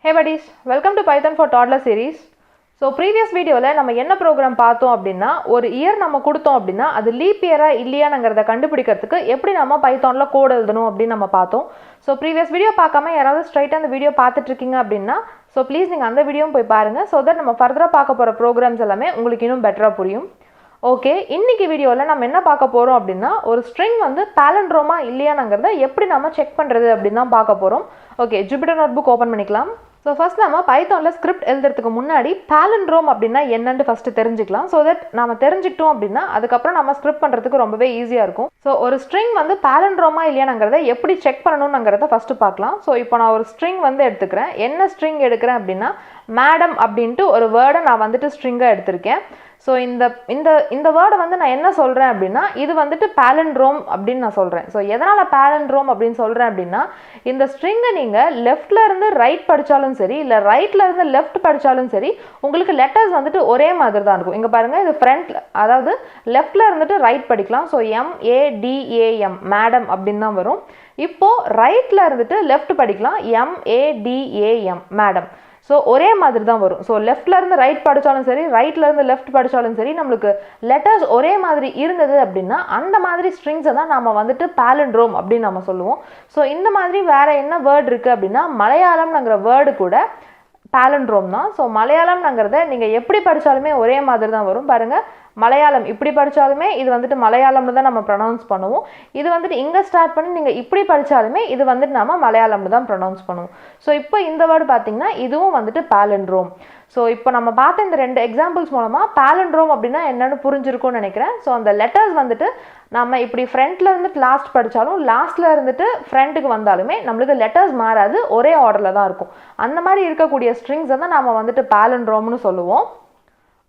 Hey buddies, welcome to Python for Toddler series. So previous video la நம்ம என்ன program பார்த்தோம் அப்படினா ஒரு இயர் நம்ம கொடுத்தோம் அப்படினா அது லீப் இயரா இல்லையாங்கறத கண்டுபிடிக்கிறதுக்கு எப்படி நம்ம பைத்தான்ல கோட் எழுதணும் அப்படி நம்ம பார்த்தோம். So previous video பார்க்காம யாராவது ஸ்ட்ரைட்டா அந்த வீடியோ பார்த்துட்டு இருக்கீங்க அப்படினா so please நீங்க அந்த வீடியோவும் போய் பாருங்க so that நம்ம ஃபர்தரா பார்க்க போற programs எல்லாமே உங்களுக்கு இன்னும் பெட்டரா புரியும். ஓகே, இன்னைக்கு வீடியோல நம்ம என்ன பார்க்க போறோம் அப்படினா ஒரு string வந்து palindrome இல்லையாங்கறத எப்படி நம்ம செக் பண்றது அப்படி தான் பார்க்க போறோம். ஓகே, Jupyter notebook ஓபன் பண்ணிக்கலாம். So first நம்ம பைத்தான்ல ஸ்கிரிப்ட் எழுதுறதுக்கு முன்னாடி palindrome அப்படினா என்னன்னு ஃபர்ஸ்ட் தெரிஞ்சுக்கலாம் so that நாம தெரிஞ்சிட்டோம் அப்படினா அதுக்கு அப்புறம் நம்ம ஸ்கிரிப்ட் பண்றதுக்கு ரொம்பவே ஈஸியா இருக்கும். So ஒரு string வந்து palindrome இல்லையாங்கறத எப்படி செக் பண்ணனும்ங்கறத ஃபர்ஸ்ட் பார்க்கலாம். So இப்போ நான் ஒரு string வந்து எடுத்துக்கிறேன். என்ன string எடுக்கிறேன் அப்படினா மேடம் அப்படினு ஒரு வேர்டை நான் வந்துட்டு string-ஆ எடுத்துர்க்கேன். So இந்த வேர்ட் வந்து நான் என்ன சொல்றேன் அப்படினா இது வந்துட்டு palindrome அப்படினு நான் சொல்றேன். So எதனால palindrome அப்படினு சொல்றேன் அப்படினா இந்த string-ஐ நீங்க லெஃப்ட்ல இருந்து ரைட் படிச்சாலும் சரி இல்ல ரைட்ல இருந்து லெஃப்ட் படிச்சாலும் சரி உங்களுக்கு லெட்டர்ஸ் வந்துட்டு ஒரே மாதிரி தான் இருக்கும். இங்க பாருங்க இது ஃப்ரண்ட் அதாவது லெஃப்ட்ல இருந்துட்டு ரைட் படிக்கலாம். So M A D A M madam அப்படினு தான் வரும். இப்போ ரைட்ல இருந்துட்டு லெஃப்ட் படிக்கலாம் M A D A M madam. So ஒரே மாதிரி தான் வரும். So லெஃப்ட்ல இருந்து ரைட் படிச்சாலும் சரி ரைட்ல இருந்து லெஃப்ட் படிச்சாலும் சரி நமக்கு லெட்டர்ஸ் ஒரே மாதிரி இருந்தது அப்படினா அந்த மாதிரி ஸ்ட்ரிங்ஸை தான் நாம வந்துட்டு palindrome அப்படி நாம சொல்லுவோம். So இந்த மாதிரி வேற என்ன வேர்ட் இருக்கு அப்படினா மலையாளம்ங்கற வேர்ட் கூட palindrome தான். So மலையாளம்ங்கறத நீங்க எப்படி படிச்சாலுமே ஒரே மாதிரி தான் வரும். பாருங்க மலையாளம் இப்படி படிச்சாலுமே இது வந்துட்டு மலையாளம்னு தான் நம்ம ப்ரொனவுன்ஸ் பண்ணுவோம். இது வந்துட்டு இங்க ஸ்டார்ட் பண்ணி நீங்க இப்படி படிச்சாலுமே இது வந்துட்டு நாம மலையாளம்னு தான் ப்ரொனவுன்ஸ் பண்ணுவோம். சோ இப்போ இந்த வேர்ட் பாத்தீங்கன்னா இதுவும் வந்துட்டு palindrome. சோ இப்போ நம்ம பார்த்த இந்த ரெண்டு எக்ஸாம்பிள்ஸ் மூலமா palindrome அப்படினா என்னன்னு புரிஞ்சிருக்கும்னு நினைக்கிறேன். சோ அந்த லெட்டர்ஸ் வந்துட்டு நாம இப்படி ஃப்ரண்ட்ல இருந்து லாஸ்ட் படிச்சாலும் லாஸ்ட்ல இருந்துட்டு ஃப்ரண்ட்க்கு வந்தாலுமே நமக்கு லெட்டர்ஸ் மாறாது ஒரே ஆர்டர்ல தான் இருக்கும். அந்த மாதிரி இருக்கக்கூடிய ஸ்ட்ரிங்ஸ் தான் நாம வந்துட்டு palindromeனு சொல்லுவோம்.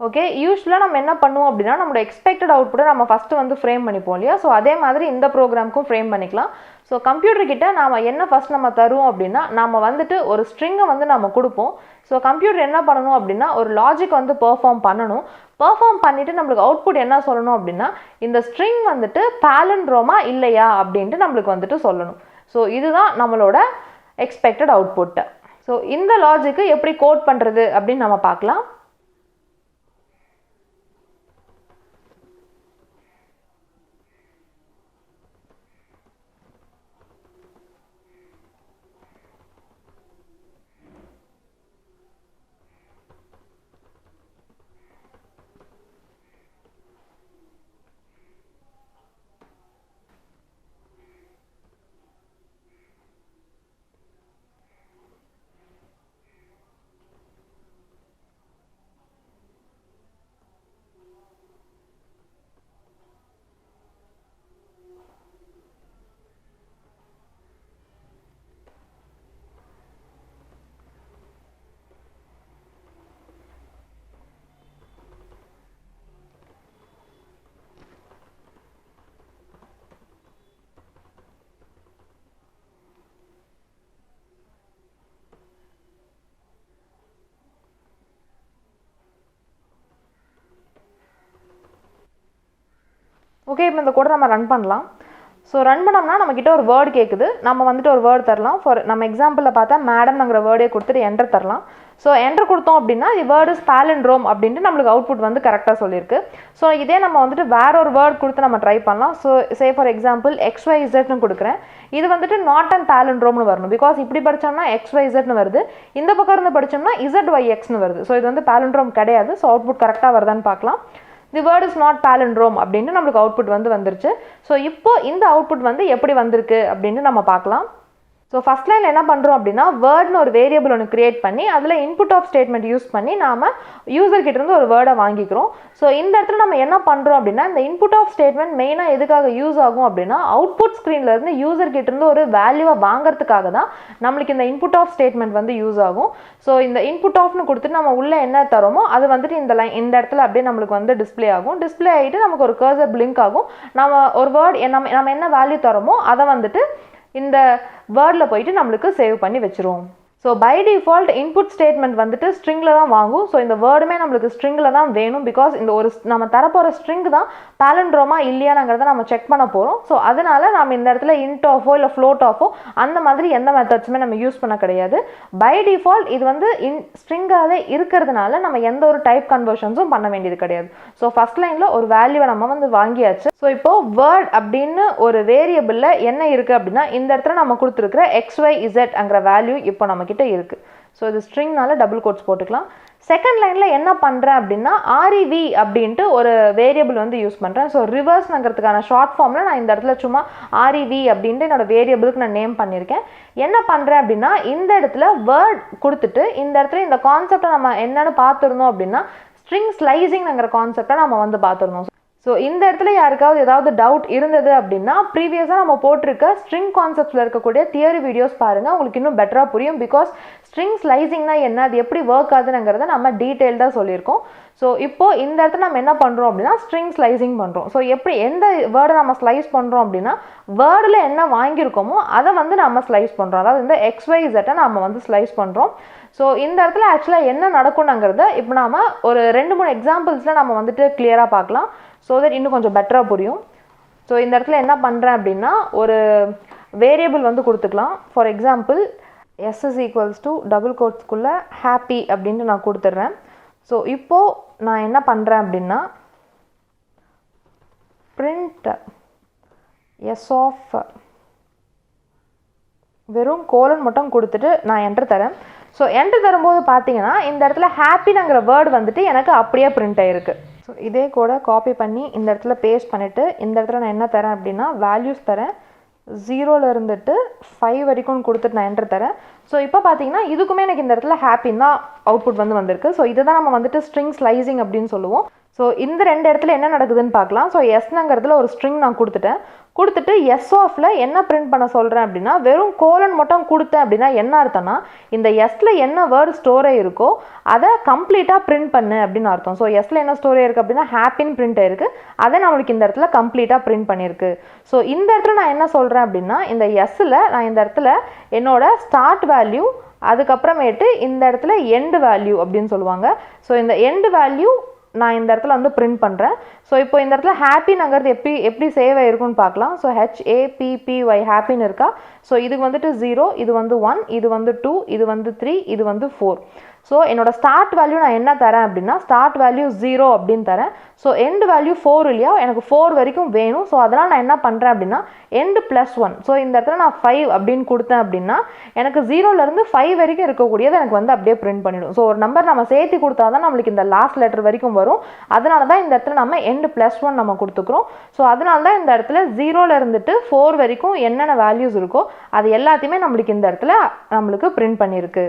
ஓகே, யூசுவலா நம்ம என்ன பண்ணுவோம் அப்படினா நம்மளோட எக்ஸ்பெக்டட் அவுட்புட்டை நம்ம ஃபர்ஸ்ட் வந்து ஃப்ரேம் பண்ணிப்போம் இல்லையா. ஸோ அதே மாதிரி இந்த ப்ரோக்ராம்க்கும் ஃப்ரேம் பண்ணிக்கலாம். ஸோ கம்ப்யூட்டர் கிட்ட நாம என்ன ஃபர்ஸ்ட் நம்ம தருவோம் அப்படின்னா நாம வந்துட்டு ஒரு ஸ்ட்ரிங்கை வந்து நம்ம கொடுப்போம். ஸோ கம்ப்யூட்டர் என்ன பண்ணணும் அப்படின்னா ஒரு லாஜிக் வந்து பெர்ஃபார்ம் பண்ணணும். பெர்ஃபார்ம் பண்ணிட்டு நம்மளுக்கு அவுட்புட் என்ன சொல்லணும் அப்படின்னா இந்த ஸ்ட்ரிங் வந்துட்டு palindrome இல்லையா அப்படின்ட்டு நம்மளுக்கு வந்துட்டு சொல்லணும். ஸோ இதுதான் நம்மளோட எக்ஸ்பெக்டட் அவுட்புட். ஸோ இந்த லாஜிக்கு எப்படி கோட் பண்றது அப்படின்னு நம்ம பார்க்கலாம். ஓகே, இப்போ இந்த கோடை நம்ம ரன் பண்ணலாம். ஸோ ரன் பண்ணோம்னா நம்மக்கிட்ட ஒரு வேர்டு கேட்குது. நம்ம வந்துட்டு ஒரு வேர்டு தரலாம். ஃபார் நம்ம எக்ஸாம்பிளில் பார்த்தா மேடம்ங்கிற வேர்டே கொடுத்துட்டு என்டர் தரலாம். ஸோ என்டர் கொடுத்தோம் அப்படின்னா தி வேர்ட் இஸ் palindrome அப்படின்ட்டு நம்மளுக்கு அவுட்புட் வந்து கரெக்டாக சொல்லியிருக்கு. ஸோ இதே நம்ம வந்துட்டு வேற ஒரு வேர்டு கொடுத்து நம்ம ட்ரை பண்ணலாம். ஸோ சே ஃபார் எக்ஸாம்பிள் XYZன்னு கொடுக்குறேன். இது வந்துட்டு நாட் அண்ட் palindromeனு வரணும். பிகாஸ் இப்படி படித்தோம்னா XYZன்னு வருது, இந்த பக்கம் இருந்து படித்தோம்னா ZYXன்னு வருது. ஸோ இது வந்து palindrome கிடையாது. ஸோ அவுட்புட் கரெக்டாக வருதான்னு பார்க்கலாம். The word is not palindrome அப்படினு நமக்கு அவுட்புட் வந்து வந்துருச்சு. ஸோ இப்போ இந்த அவுட்புட் வந்து எப்படி வந்திருக்கு அப்படின்னு நம்ம பார்க்கலாம். ஸோ ஃபர்ஸ்ட் லைனில் என்ன பண்ணுறோம் அப்படின்னா வேர்ட்னு ஒரு வேரியபிள் ஒன்று கிரியேட் பண்ணி அதில் இன்புட் ஆஃப் ஸ்டேட்மெண்ட் யூஸ் பண்ணி நாம் யூசர் கிட்ட இருந்து ஒரு வேர்டை வாங்கிக்கிறோம். ஸோ இந்த இடத்துல நம்ம என்ன பண்ணுறோம் அப்படின்னா இந்த இன்புட் ஆஃப் ஸ்டேட்மெண்ட் மெயினாக எதுக்காக யூஸ் ஆகும் அப்படின்னா அவுட்புட் ஸ்க்ரீனில் இருந்து யூசர் கிட்ட இருந்து ஒரு வேல்யூவை வாங்குறதுக்காக தான் நம்மளுக்கு இந்த இன்புட் ஆஃப் ஸ்டேட்மெண்ட் வந்து யூஸ் ஆகும். ஸோ இந்த இன்புட் ஆஃப்னு கொடுத்துட்டு நம்ம உள்ள என்ன தரோமோ அது வந்துட்டு இந்த இடத்துல அப்படியே நம்மளுக்கு வந்து டிஸ்பிளே ஆகும். டிஸ்பிளே ஆகிட்டு நமக்கு ஒரு கர்சர் பிளிங்க் ஆகும். நம்ம ஒரு வேர்ட் நம்ம என்ன வேல்யூ தரோமோ அதை வந்துட்டு இந்த வேர்டில் போயிட்டு நம்மளுக்கு சேவ் பண்ணி வச்சிருவோம். So by default input statement வந்துட்டு ஸ்ட்ரிங்கில் தான் வாங்கும். ஸோ இந்த வேர்டுமே நம்மளுக்கு ஸ்ட்ரிங்கில் தான் வேணும். பிகாஸ் இந்த ஒரு நம்ம தரப்போகிற ஸ்ட்ரிங் தான் பாலிண்ட்ரோமா இல்லையானங்கிறத நம்ம செக் பண்ண போகிறோம். ஸோ அதனால நம்ம இந்த இடத்துல இன்ட் ஆஃபோ இல்லை ஃப்ளோட் ஆஃபோ அந்த மாதிரி எந்த மெத்தட்ஸுமே நம்ம யூஸ் பண்ண கிடையாது. பை டிஃபால்ட் இது வந்து ஸ்ட்ரிங்காகவே இருக்கிறதுனால நம்ம எந்த ஒரு டைப் கன்வர்ஷன்ஸும் பண்ண வேண்டியது கிடையாது. ஸோ ஃபர்ஸ்ட் லைனில் ஒரு வேல்யூவை நம்ம வந்து வாங்கியாச்சு. ஸோ இப்போ வேர்ட் அப்படின்னு ஒரு வேரியபிளில் என்ன இருக்குது அப்படின்னா இந்த இடத்துல நம்ம கொடுத்துருக்குற XYZங்கிற வேல்யூ இப்போ நம்ம கிட்ட இருக்கு. ஸோ இது ஸ்ட்ரிங்னால டபுள் கோட்ஸ் போட்டுக்கலாம். செகண்ட் லைனில் என்ன பண்ணுறேன் அப்படின்னா REV அப்படின்ட்டு ஒரு வேரியபிள் வந்து யூஸ் பண்ணுறேன். ஸோ ரிவர்ஸ்ங்கிறதுக்கான ஷார்ட் ஃபார்மில் நான் இந்த இடத்துல சும்மா REV அப்படின்ட்டு என்னோட வேரியபிளுக்கு நான் நேம் பண்ணியிருக்கேன். என்ன பண்ணுறேன் அப்படின்னா இந்த இடத்துல வேர்ட் கொடுத்துட்டு இந்த இடத்துல இந்த கான்செப்டை நம்ம என்னென்னு பார்த்துருந்தோம் அப்படின்னா ஸ்ட்ரிங் ஸ்லைசிங்ங்கிற கான்செப்டை நம்ம வந்து பார்த்துருந்தோம். ஸோ இந்த இடத்துல யாருக்காவது ஏதாவது டவுட் இருந்தது அப்படின்னா ப்ரீவியஸாக நம்ம போட்டிருக்க ஸ்ட்ரிங் கான்செப்ட்ஸில் இருக்கக்கூடிய தியரி வீடியோஸ் பாருங்கள், உங்களுக்கு இன்னும் பெட்டராக புரியும். பிகாஸ் ஸ்ட்ரிங் ஸ்லைசிங்னா என்ன, அது எப்படி ஒர்க் ஆகுதுங்கிறத நம்ம டீட்டெயில்டாக சொல்லியிருக்கோம். ஸோ இப்போது இந்த இடத்துல நம்ம என்ன பண்ணுறோம் அப்படின்னா ஸ்ட்ரிங் ஸ்லைசிங் பண்ணுறோம். ஸோ எப்படி எந்த வேர்டை நம்ம ஸ்லைஸ் பண்ணுறோம் அப்படின்னா வேர்டில் என்ன வாங்கியிருக்கோமோ அதை வந்து நம்ம ஸ்லைஸ் பண்ணுறோம். அதாவது இந்த XYZை நம்ம வந்து ஸ்லைஸ் பண்ணுறோம். ஸோ இந்த இடத்துல ஆக்சுவலாக என்ன நடக்கும்ங்கிறத இப்போ நாம் ஒரு 2-3 எக்ஸாம்பிள்ஸில் நம்ம வந்துட்டு கிளியராக பார்க்கலாம். ஸோ தட் இன்னும் கொஞ்சம் பெட்டராக புரியும். ஸோ இந்த இடத்துல என்ன பண்ணுறேன் அப்படின்னா ஒரு வேரியபிள் வந்து கொடுத்துக்கலாம். ஃபார் எக்ஸாம்பிள் S = டபுள் கோட்ஸ்குள்ளே ஹாப்பி அப்படின்ட்டு நான் கொடுத்துட்றேன். ஸோ இப்போது நான் என்ன பண்ணுறேன் அப்படின்னா பிரிண்ட் S ஆஃப் வெறும் கோலன் மட்டும் கொடுத்துட்டு நான் என்ட்ரு தரேன். ஸோ என்ட்ரு தரும்போது பார்த்தீங்கன்னா இந்த இடத்துல ஹாப்பிங்கிற வேர்டு வந்துட்டு எனக்கு அப்படியே பிரிண்ட் ஆகிருக்கு. ஸோ இதே கூட காப்பி பண்ணி இந்த இடத்துல பேஸ்ட் பண்ணிவிட்டு இந்த இடத்துல நான் என்ன தரேன் அப்படின்னா வேல்யூஸ் தரேன். 0ல் இருந்துட்டு 5 வரைக்கும் கொடுத்துட்டு நான் என்ட்ரு தரேன். ஸோ இப்போ பார்த்தீங்கன்னா இதுக்குமே எனக்கு இந்த இடத்துல ஹாப்பின்னு தான் அவுட்புட் வந்து வந்திருக்கு. ஸோ இதுதான் நம்ம வந்துட்டு ஸ்ட்ரிங் ஸ்லைசிங் அப்படின்னு சொல்லுவோம். ஸோ இந்த 2 இடத்துல என்ன நடக்குதுன்னு பார்க்கலாம். ஸோ எஸ்ங்கிறதுல ஒரு ஸ்ட்ரிங் நான் கொடுத்துட்டு S ஆஃப்ல என்ன பிரிண்ட் பண்ண சொல்கிறேன் அப்படின்னா வெறும் கோலன் மட்டும் கொடுத்தேன் அப்படின்னா என்ன அர்த்தம்னா இந்த எஸ்ல என்ன வேர்டு ஸ்டோரே இருக்கோ அதை கம்ப்ளீட்டாக பிரிண்ட் பண்ணு அப்படின்னு அர்த்தம். ஸோ எஸ்ல என்ன ஸ்டோரே இருக்குது அப்படின்னா ஹாப்பின்னு பிரிண்ட் ஆயிருக்கு, அதை நம்மளுக்கு இந்த இடத்துல கம்ப்ளீட்டாக பிரிண்ட் பண்ணியிருக்கு. ஸோ இந்த இடத்துல நான் என்ன சொல்கிறேன் அப்படின்னா இந்த எஸ்ஸில் நான் இந்த இடத்துல என்னோட ஸ்டார்ட் வேல்யூ அதுக்கப்புறமேட்டு இந்த இடத்துல எண்டு வேல்யூ அப்படின்னு சொல்லுவாங்க. ஸோ இந்த எண்டு வேல்யூ நான் இந்த இடத்துல வந்து பிரிண்ட் பண்ணுறேன். ஸோ இப்போ இந்த இடத்துல ஹாப்பிங்கிறது எப்படி சேவ் ஆகிருக்குன்னு பார்க்கலாம். ஸோ HAPPY ஹாப்பின்னு இருக்கா. ஸோ இதுக்கு வந்துட்டு 0, இது வந்து 1, இது வந்து 2, இது வந்து 3, இது வந்து 4. ஸோ என்னோட ஸ்டார்ட் வேல்யூ நான் என்ன தரேன் அப்படின்னா ஸ்டார்ட் வேல்யூ 0 அப்படின்னு தரேன். ஸோ எண்டு வேல்யூ 4 இல்லையா, எனக்கு 4 வரைக்கும் வேணும். ஸோ அதனால் நான் என்ன பண்ணுறேன் அப்படின்னா எண்டு +1. ஸோ இந்த இடத்துல நான் 5 அப்படின்னு கொடுத்தேன் அப்படின்னா எனக்கு 0லேருந்து 5 வரைக்கும் இருக்கக்கூடியது எனக்கு வந்து அப்படியே பிரிண்ட் பண்ணிவிடும். ஸோ ஒரு நம்பர் நம்ம சேர்த்து கொடுத்தா தான் நம்மளுக்கு இந்த லாஸ்ட் லெட்டர் வரைக்கும் வரும். அதனால தான் இந்த இடத்துல நம்ம எண்டு +1 நம்ம கொடுத்துக்கிறோம். ஸோ அதனால தான் இந்த இடத்துல 0ல் இருந்துட்டு 4 வரைக்கும் என்னென்ன வேல்யூஸ் இருக்கோ அது எல்லாத்தையுமே நம்மளுக்கு இந்த இடத்துல நம்மளுக்கு பிரிண்ட் பண்ணியிருக்கு.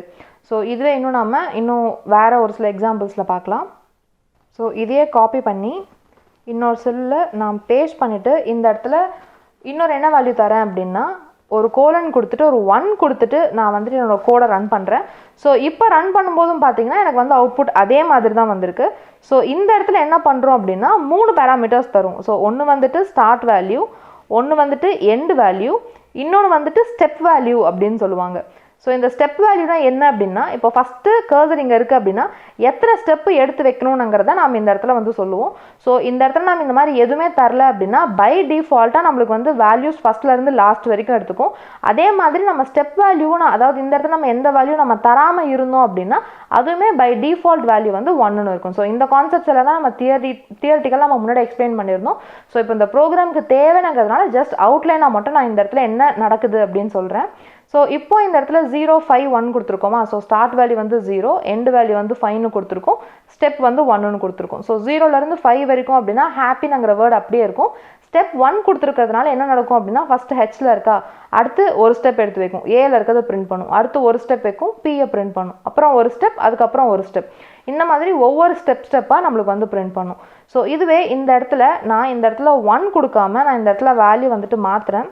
ஸோ இதுவே இன்னும் வேறு ஒரு சில எக்ஸாம்பிள்ஸில் பார்க்கலாம். ஸோ இதையே காப்பி பண்ணி இன்னொரு செல்லில் நான் பேஸ்ட் பண்ணிவிட்டு இந்த இடத்துல இன்னொரு என்ன வேல்யூ தரேன் அப்படின்னா ஒரு கோலன் கொடுத்துட்டு ஒரு 1 கொடுத்துட்டு நான் வந்துட்டு என்னோடய கோடை ரன் பண்ணுறேன். ஸோ இப்போ ரன் பண்ணும்போதும் பார்த்தீங்கன்னா எனக்கு வந்து அவுட்புட் அதே மாதிரி தான் வந்திருக்கு. ஸோ இந்த இடத்துல என்ன பண்ணுறோம் அப்படின்னா 3 பேராமீட்டர்ஸ் தரும். ஸோ ஒன்று வந்துட்டு ஸ்டார்ட் வேல்யூ, ஒன்று வந்துட்டு எண்டு வேல்யூ, இன்னொன்று வந்துட்டு ஸ்டெப் வேல்யூ அப்படின்னு சொல்லுவாங்க. ஸோ இந்த ஸ்டெப் வேல்யூனா என்ன அப்படின்னா இப்போ ஃபஸ்ட்டு கர்சர் இங்கே இருக்குது அப்படின்னா எத்தனை ஸ்டெப்பு எடுத்து வைக்கணுங்கிறத நாம் இந்த இடத்துல வந்து சொல்லுவோம். ஸோ இந்த இடத்துல நம்ம இந்த மாதிரி எதுவுமே தரல அப்படின்னா பை டிஃபால்ட்டாக நம்மளுக்கு வந்து வேல்யூஸ் ஃபஸ்ட்லேருந்து லாஸ்ட் வரைக்கும் எடுத்துக்கும். அதே மாதிரி நம்ம ஸ்டெப் வேல்யூவும் அதாவது இந்த இடத்துல நம்ம எந்த வேல்யூ நம்ம தராமல் இருந்தோம் அப்படின்னா அதுவுமே பை டிஃபால்ட் வேல்யூ வந்து 1ன்னு இருக்கும். ஸோ இந்த கான்செப்ட்ஸ் எல்லாம் தான் நம்ம தியரிட்டிக்கலாக நம்ம முன்னாடி எக்ஸ்பிளைன் பண்ணியிருந்தோம். ஸோ இப்போ இந்த ப்ரோக்ராமுக்கு தேவைங்கிறதுனால ஜஸ்ட் அவுட்லைனாக மட்டும் நான் இந்த இடத்துல என்ன நடக்குது அப்படின்னு சொல்கிறேன். ஸோ இப்போ இந்த இடத்துல 0, 5, 1 கொடுத்துருக்கோமா. ஸோ ஸ்டார்ட் வேல்யூ வந்து 0, எண்டு வேல்யூ வந்து 5ன்னு கொடுத்துருக்கோம், ஸ்டெப் வந்து 1ன்னு கொடுத்துருக்கோம். ஸோ 0லேருந்து 5 வரைக்கும் அப்படின்னா ஹாப்பிங்கிற வேர்டு அப்படியே இருக்கும். ஸ்டெப் 1 கொடுத்துருக்கிறதுனால என்ன நடக்கும் அப்படின்னா ஃபஸ்ட்டு ஹெச்சில் இருக்கா, அடுத்து ஒரு ஸ்டெப் எடுத்து வைக்கும், ஏல இருக்கிறத பிரிண்ட் பண்ணும், அடுத்து ஒரு ஸ்டெப் வைக்கும், பியை பிரிண்ட் பண்ணும், அப்புறம் ஒரு ஸ்டெப், அதுக்கப்புறம் ஒரு ஸ்டெப், இந்த மாதிரி ஒவ்வொரு ஸ்டெப்பாக நம்மளுக்கு வந்து பிரிண்ட் பண்ணும். ஸோ இதுவே இந்த இடத்துல நான் இந்த இடத்துல 1 கொடுக்காம நான் இந்த இடத்துல வேல்யூ வந்துட்டு மாற்றுறேன்.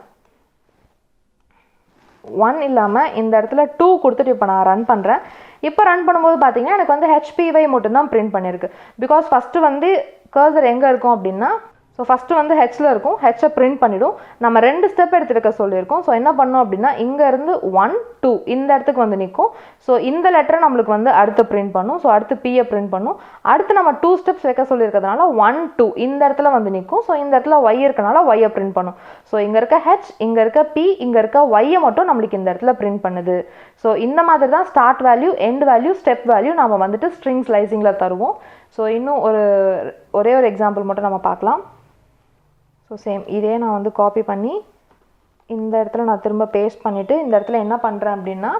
1 இல்லாமல் இந்த இடத்துல 2 கொடுத்துட்டு இப்போ நான் ரன் பண்ணுறேன். இப்போ ரன் பண்ணும்போது பார்த்தீங்கன்னா எனக்கு வந்து HPY மட்டும்தான் பிரிண்ட் பண்ணியிருக்கு. பிகாஸ் ஃபஸ்ட்டு வந்து கர்சர் எங்கே இருக்கும் அப்படின்னா ஸோ ஃபஸ்ட்டு வந்து ஹெச்சில் இருக்கும், ஹெச்சை பிரிண்ட் பண்ணிவிடும். நம்ம 2 ஸ்டெப் எடுத்து வைக்க சொல்லியிருக்கோம். ஸோ என்ன பண்ணோம் அப்படின்னா இங்கேருந்து 1, 2 இந்த இடத்துக்கு வந்து நிற்கும். ஸோ இந்த லெட்டரை நம்மளுக்கு வந்து அடுத்து பிரிண்ட் பண்ணும். ஸோ அடுத்து பியை பிரிண்ட் பண்ணும். அடுத்து நம்ம 2 ஸ்டெப்ஸ் வைக்க சொல்லியிருக்கிறதுனால 1 2 இந்த இடத்துல வந்து நிற்கும். ஸோ இந்த இடத்துல y இருக்கனால y-ஐ பிரிண்ட் பண்ணும். ஸோ இங்கே இருக்க h, இங்கே இருக்க p, இங்கே இருக்க y-ஐ மட்டும் நம்மளுக்கு இந்த இடத்துல பிரிண்ட் பண்ணுது. ஸோ இந்த மாதிரி தான் start value, end value, step value நம்ம வந்துட்டு ஸ்ட்ரிங் ஸ்லைசிங்கில் தருவோம். ஸோ இன்னும் ஒரே ஒரு எக்ஸாம்பிள் மட்டும் நம்ம பார்க்கலாம். ஸோ சேம் இதே நான் வந்து காப்பி பண்ணி இந்த இடத்துல நான் திரும்ப பேஸ்ட் பண்ணிவிட்டு இந்த இடத்துல என்ன பண்ணுறேன் அப்படின்னா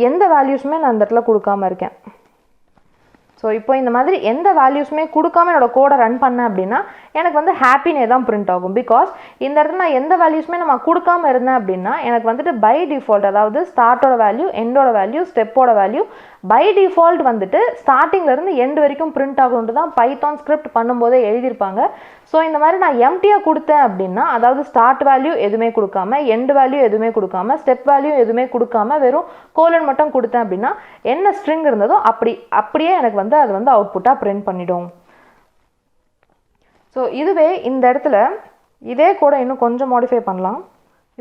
எந்த வேல்யூஸுமே நான் இந்த இடத்துல கொடுக்காம இருக்கேன். ஸோ இப்போ இந்த மாதிரி எந்த வேல்யூஸுமே கொடுக்காம என்னோட கோடை ரன் பண்ணேன் அப்படின்னா எனக்கு வந்து ஹாப்பினே தான் பிரிண்ட் ஆகும். பிகாஸ் இந்த இடத்துல நான் எந்த வேல்யூஸுமே நம்ம கொடுக்காம இருந்தேன் அப்படின்னா எனக்கு வந்துட்டு பை டிஃபால்ட், அதாவது ஸ்டார்ட்டோட வேல்யூ, எண்டோட வேல்யூ, ஸ்டெப்போட வேல்யூ பை டிஃபால்ட் வந்துட்டு ஸ்டார்டிங்லேருந்து எண்ட் வரைக்கும் பிரிண்ட் ஆகணுன்ட்டு தான் பைத்தான் ஸ்கிரிப்ட் பண்ணும்போதே எழுதியிருப்பாங்க. ஸோ இந்த மாதிரி நான் எம்டியாக கொடுத்தேன் அப்படின்னா, அதாவது ஸ்டார்ட் வேல்யூ எதுவுமே கொடுக்காம, எண்ட் வேல்யூ எதுவுமே கொடுக்காம, ஸ்டெப் வேல்யூ எதுவுமே கொடுக்காம வெறும் கோலன் மட்டும் கொடுத்தேன் அப்படின்னா என்ன ஸ்ட்ரிங் இருந்ததோ அப்படியே எனக்கு வந்து அது வந்து அவுட்புட்டாக பிரிண்ட் பண்ணிடும். ஸோ இதுவே இந்த இடத்துல இதே கூட இன்னும் கொஞ்சம் மாடிஃபை பண்ணலாம்.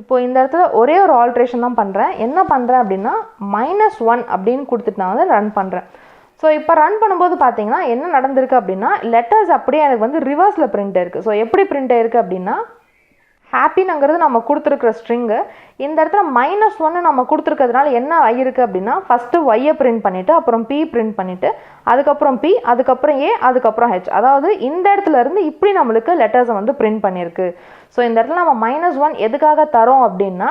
இப்போ இந்த இடத்துல ஒரே ஒரு ஆல்ட்ரேஷன் தான் பண்ணுறேன். என்ன பண்ணுறேன் அப்படின்னா -1 அப்படின்னு கொடுத்துட்டு நான் வந்து ரன் பண்ணுறேன். ஸோ இப்போ ரன் பண்ணும்போது பார்த்தீங்கன்னா என்ன நடந்திருக்கு அப்படின்னா லெட்டர்ஸ் அப்படியே எனக்கு வந்து ரிவர்ஸில் பிரிண்ட் ஆயிருக்கு. ஸோ எப்படி பிரிண்ட் ஆயிருக்கு அப்படின்னா ஹாப்பிங்கிறது நம்ம கொடுத்துருக்குற ஸ்ட்ரிங்கு இந்த இடத்துல -1 நம்ம கொடுத்துருக்கிறதுனால என்ன ஆகிருக்கு அப்படின்னா ஃபஸ்ட்டு ஒய்யை பிரிண்ட் பண்ணிவிட்டு அப்புறம் பி பிரிண்ட் பண்ணிவிட்டு அதுக்கப்புறம் பி, அதுக்கப்புறம் ஏ, அதுக்கப்புறம் ஹெச், அதாவது இந்த இடத்துல இருந்து இப்படி நம்மளுக்கு லெட்டர்ஸை வந்து பிரிண்ட் பண்ணியிருக்கு. ஸோ இந்த இடத்துல நம்ம -1 எதுக்காக தரோம் அப்படின்னா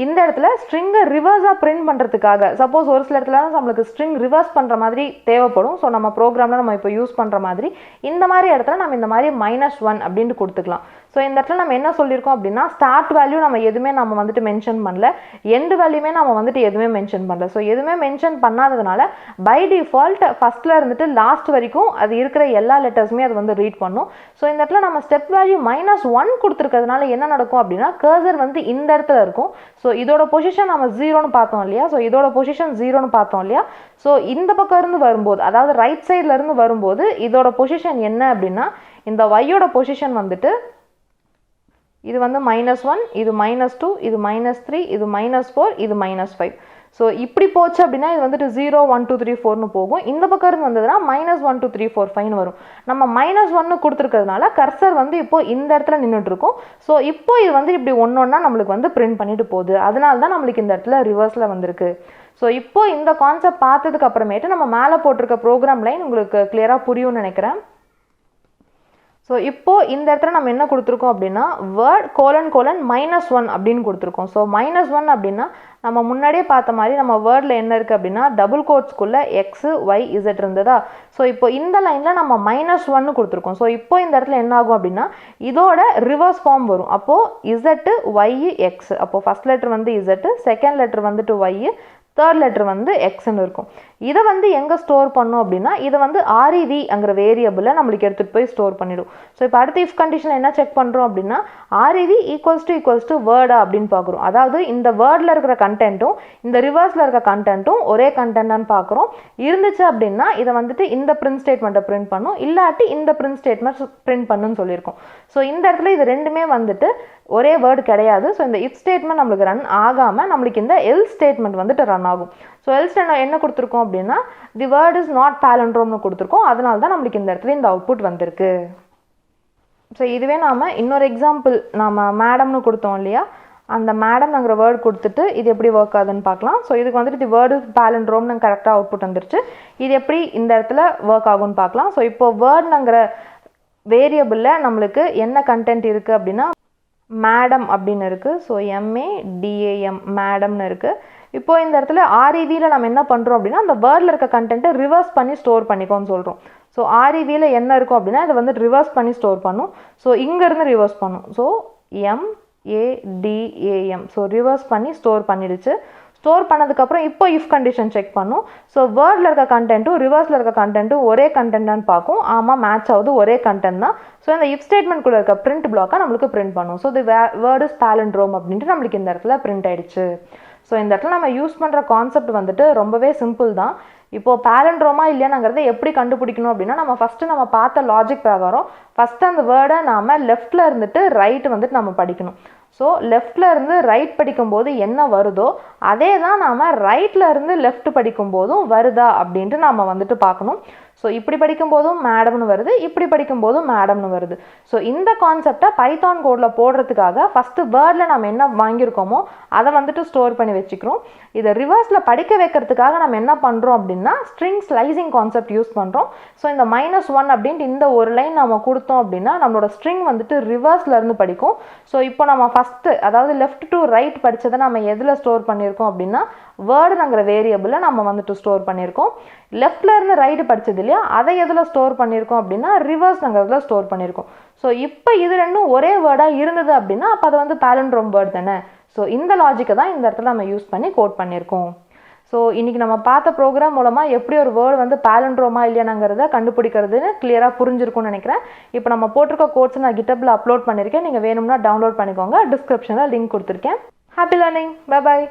இந்த இடத்துல ஸ்ட்ரிங்கை ரிவர்ஸாக பிரிண்ட் பண்ணுறதுக்காக. சப்போஸ் ஒரு சில இடத்துல நம்மளுக்கு ஸ்ட்ரிங் ரிவர்ஸ் பண்ணுற மாதிரி தேவைப்படும். ஸோ நம்ம ப்ரோக்ராமில் நம்ம இப்போ யூஸ் பண்ணுற மாதிரி இந்த மாதிரி இடத்துல நம்ம இந்த மாதிரி -1 அப்படின்ட்டு கொடுத்துக்கலாம். ஸோ இந்த இடத்துல நம்ம என்ன சொல்லியிருக்கோம் அப்படின்னா ஸ்டார்ட் வேல்யூ நம்ம எதுவுமே நம்ம வந்துட்டு மென்ஷன் பண்ணல, எண்டு வேல்யூமே நம்ம வந்துட்டு எதுவுமே மென்ஷன் பண்ணல. ஸோ எதுவுமே மென்ஷன் பண்ணாததுனால பை டிஃபால்ட் ஃபஸ்ட்டில் இருந்துட்டு லாஸ்ட் வரைக்கும் அது இருக்கிற எல்லா லெட்டர்ஸுமே அது வந்து ரீட் பண்ணும். ஸோ இந்த இடத்துல நம்ம ஸ்டெப் வேல்யூ -1 கொடுத்துருக்கிறதுனால என்ன நடக்கும் அப்படின்னா கர்சர் வந்து இந்த இடத்துல இருக்கும். ஸோ இதோட பொசிஷன் நம்ம 0ன்னு பார்த்தோம் இல்லையா, ஸோ இதோட பொசிஷன் 0ன்னு பார்த்தோம் இல்லையா. ஸோ இந்த பக்கம் இருந்து வரும்போது, அதாவது ரைட் சைடில் இருந்து வரும்போது இதோட பொசிஷன் என்ன அப்படின்னா இந்த ஒய்யோட பொசிஷன் வந்துட்டு இது வந்து -1, இது -2, இது -3, இது -4, இது -5. ஸோ இப்படி போச்சு அப்படின்னா இது வந்துட்டு 0 1 2 3 4ன்னு போகும். இந்த பக்கம் இருந்து வந்ததுன்னா -1 2 3 4 5ன்னு வரும். நம்ம -1 கொடுத்துருக்கிறதுனால கர்சர் வந்து இப்போ இந்த இடத்துல நின்றுட்டு இருக்கும். ஸோ இப்போ இது வந்து இப்படி ஒன்றா நம்மளுக்கு வந்து பிரிண்ட் பண்ணிட்டு போகுது. அதனால தான் நம்மளுக்கு இந்த இடத்துல ரிவர்ஸில் வந்திருக்கு. ஸோ இப்போ இந்த கான்செப்ட் பார்த்ததுக்கு அப்புறமேட்டு நம்ம மேலே போட்டிருக்க ப்ரோக்ராம் லைன் உங்களுக்கு கிளியராக புரியும்னு நினைக்கிறேன். ஸோ இப்போது இந்த இடத்துல நம்ம என்ன கொடுத்துருக்கோம் அப்படின்னா வேர்ட் ::1 அப்படின்னு கொடுத்துருக்கோம். ஸோ -1 அப்படின்னா நம்ம முன்னாடியே பார்த்த மாதிரி நம்ம வேர்டில் என்ன இருக்குது அப்படின்னா டபுள் கோட்ஸ்குள்ளே எக்ஸு ஒய் இசட் இருந்ததா. ஸோ இப்போ இந்த லைனில் நம்ம -1 கொடுத்துருக்கோம். ஸோ இப்போ இந்த இடத்துல என்ன ஆகும் அப்படின்னா இதோட ரிவர்ஸ் ஃபார்ம் வரும். அப்போது இசட்டு ஒய் எக்ஸ், அப்போது ஃபஸ்ட் லெட்டர் வந்து இசட்டு, செகண்ட் லெட்டர் வந்துட்டு ஒய், தேர்ட் லெட்டர் வந்து எக்ஸ்ன்னு இருக்கும். இதை வந்து எங்கே ஸ்டோர் பண்ணும் அப்படின்னா இதை வந்து REVங்கிற வேரியபிளில் நம்மளுக்கு எடுத்துகிட்டு போய் ஸ்டோர் பண்ணிடும். ஸோ இப்போ அடுத்த இஃப் கண்டிஷனில் என்ன செக் பண்ணுறோம் அப்படின்னா REV = வேர்டா அப்படின்னு பார்க்குறோம். அதாவது இந்த வேர்டில் இருக்கிற கண்டென்ட்டும் இந்த ரிவர்ஸில் இருக்க கண்டென்ட்டும் ஒரே கண்டென்ட்டான்னு பார்க்குறோம். இருந்துச்சு அப்படின்னா இதை வந்துட்டு இந்த பிரிண்ட் ஸ்டேட்மெண்ட்டை பிரிண்ட் பண்ணும், இல்லாட்டி இந்த பிரிண்ட் ஸ்டேட்மெண்ட் பிரிண்ட் பண்ணுன்னு சொல்லியிருக்கோம். ஸோ இந்த இடத்துல இது ரெண்டுமே வந்துட்டு ஒரே வேர்டு கிடையாது. ஸோ இந்த இஃப் ஸ்டேட்மெண்ட் நம்மளுக்கு ரன் ஆகாமல் நம்மளுக்கு இந்த எல்ஸ் ஸ்டேட்மெண்ட் வந்துட்டு ரன் ஆகும். ஸோ எல்ஸ் என்ன கொடுத்துருக்கோம் அப்படின்னா தி வேர்ட் இஸ் நாட் palindromeனு கொடுத்துருக்கோம். அதனால தான் நம்மளுக்கு இந்த இடத்துல இந்த அவுட்புட் வந்திருக்கு. ஸோ இதுவே நாம் இன்னொரு எக்ஸாம்பிள் நம்ம மேடம்னு கொடுத்தோம் இல்லையா, அந்த மேடம்ங்கிற வேர்டு கொடுத்துட்டு இது எப்படி ஒர்க் ஆகுதுன்னு பார்க்கலாம். ஸோ இதுக்கு வந்துட்டு தி வேர்ட் இஸ் palindromeனு கரெக்டாக அவுட்புட் வந்துருச்சு. இது எப்படி இந்த இடத்துல ஒர்க் ஆகும்னு பார்க்கலாம். ஸோ இப்போ வேர்டுங்கிற வேரியபிளில் நம்மளுக்கு என்ன கண்டென்ட் இருக்குது அப்படின்னா மேடம் அப்படின்னு இருக்குது. ஸோ MADAM மேடம்னு இருக்குது. இப்போ இந்த இடத்துல REVயில் நம்ம என்ன பண்ணுறோம் அப்படின்னா அந்த வேர்டில் இருக்க கண்டென்ட்டை ரிவர்ஸ் பண்ணி ஸ்டோர் பண்ணிக்கோன்னு சொல்கிறோம். ஸோ REVயில் என்ன இருக்கும் அப்படின்னா இதை வந்து ரிவர்ஸ் பண்ணி ஸ்டோர் பண்ணும். ஸோ இங்கேருந்து ரிவர்ஸ் பண்ணும். ஸோ MADAM, ஸோ ரிவர்ஸ் பண்ணி ஸ்டோர் பண்ணிடுச்சு. ஸ்டோர் பண்ணதுக்கப்புறம் இப்போ இஃப் கண்டிஷன் செக் பண்ணும். ஸோ வேர்டில் இருக்க கண்டென்ட்டும் ரிவர்ஸில் இருக்க கண்டென்ட்டும் ஒரே கண்டென்ட்டான்னு பார்க்கும். ஆமாம், மேட்ச் ஆகுது, ஒரே கண்டென்ட் தான். ஸோ இந்த இஃப் ஸ்டேட்மெண்ட்குள்ளே இருக்க பிரிண்ட் பிளாக்கை நம்மளுக்கு பிரிண்ட் பண்ணும். So the word is palindrome அப்படின்ட்டு நம்மளுக்கு இந்த இடத்துல பிரிண்ட் ஆயிடுச்சு. ஸோ இந்த இடத்துல நம்ம யூஸ் பண்ணுற கான்செப்ட் வந்துட்டு ரொம்பவே சிம்பிள் தான். இப்போது palindrome இல்லையாங்கிறத எப்படி கண்டுபிடிக்கணும் அப்படின்னா நம்ம ஃபஸ்ட்டு நம்ம பார்த்த லாஜிக் பிரகாரம் ஃபஸ்ட்டு அந்த வேர்டை நாம் லெஃப்டில் இருந்துட்டு ரைட்டு வந்துட்டு நம்ம படிக்கணும். ஸோ லெஃப்டில் இருந்து ரைட் படிக்கும்போது என்ன வருதோ அதே தான் நாம் ரைட்டில் இருந்து லெஃப்ட் படிக்கும்போதும் வருதா அப்படின்ட்டு நாம் வந்துட்டு பார்க்கணும். ஸோ இப்படி படிக்கும்போதும் மேடம்னு வருது, இப்படி படிக்கும்போதும் மேடம்னு வருது. ஸோ இந்த கான்செப்டை பைத்தான் கோடில் போடுறதுக்காக ஃபஸ்ட்டு வேர்டில் நம்ம என்ன வாங்கியிருக்கோமோ அதை வந்துட்டு ஸ்டோர் பண்ணி வச்சுக்கிறோம். இதை ரிவர்ஸில் படிக்க வைக்கிறதுக்காக நம்ம என்ன பண்ணுறோம் அப்படின்னா ஸ்ட்ரிங் ஸ்லைசிங் கான்செப்ட் யூஸ் பண்ணுறோம். ஸோ இந்த -1 அப்படின்ட்டு இந்த ஒரு லைன் நம்ம கொடுத்தோம் அப்படின்னா நம்மளோட ஸ்ட்ரிங் வந்துட்டு ரிவர்ஸில் இருந்து படிக்கும். ஸோ இப்போ நம்ம ஃபஸ்ட்டு அதாவது லெஃப்ட் டு ரைட் படித்ததை நம்ம எதில் ஸ்டோர் பண்ணியிருக்கோம் அப்படின்னா வேர்டுங்கிற வேரியபிளில் நம்ம வந்துட்டு ஸ்டோர் பண்ணியிருக்கோம். லெஃப்டில் இருந்து ரைட்டு படித்தது இல்லையா, அதை எதில் ஸ்டோர் பண்ணியிருக்கோம் அப்படின்னா ரிவர்ஸ்ங்கிறதுல ஸ்டோர் பண்ணியிருக்கோம். ஸோ இப்போ இது ரெண்டும் ஒரே வேர்டாக இருந்தது அப்படின்னா அப்போ அது வந்து palindrome வேர்டு தானே. ஸோ இந்த லாஜிக்கை தான் இந்த இடத்துல நம்ம யூஸ் பண்ணி கோட் பண்ணியிருக்கோம். ஸோ இன்றைக்கி நம்ம பார்த்த ப்ரோக்ராம் மூலமாக எப்படி ஒரு வேர்டு வந்து palindrome இல்லையாங்கிறத கண்டுபிடிக்கிறதுன்னு கிளியராக புரிஞ்சிருக்கும்னு நினைக்கிறேன். இப்போ நம்ம போட்டிருக்க கோட்ஸ் நான் கிட்டப்பில் அப்லோட் பண்ணியிருக்கேன். நீங்கள் வேணும்னா டவுன்லோட் பண்ணிக்கோங்க. டிஸ்கிரிப்ஷனில் லிங்க் கொடுத்துருக்கேன். Happy learning. Bye bye.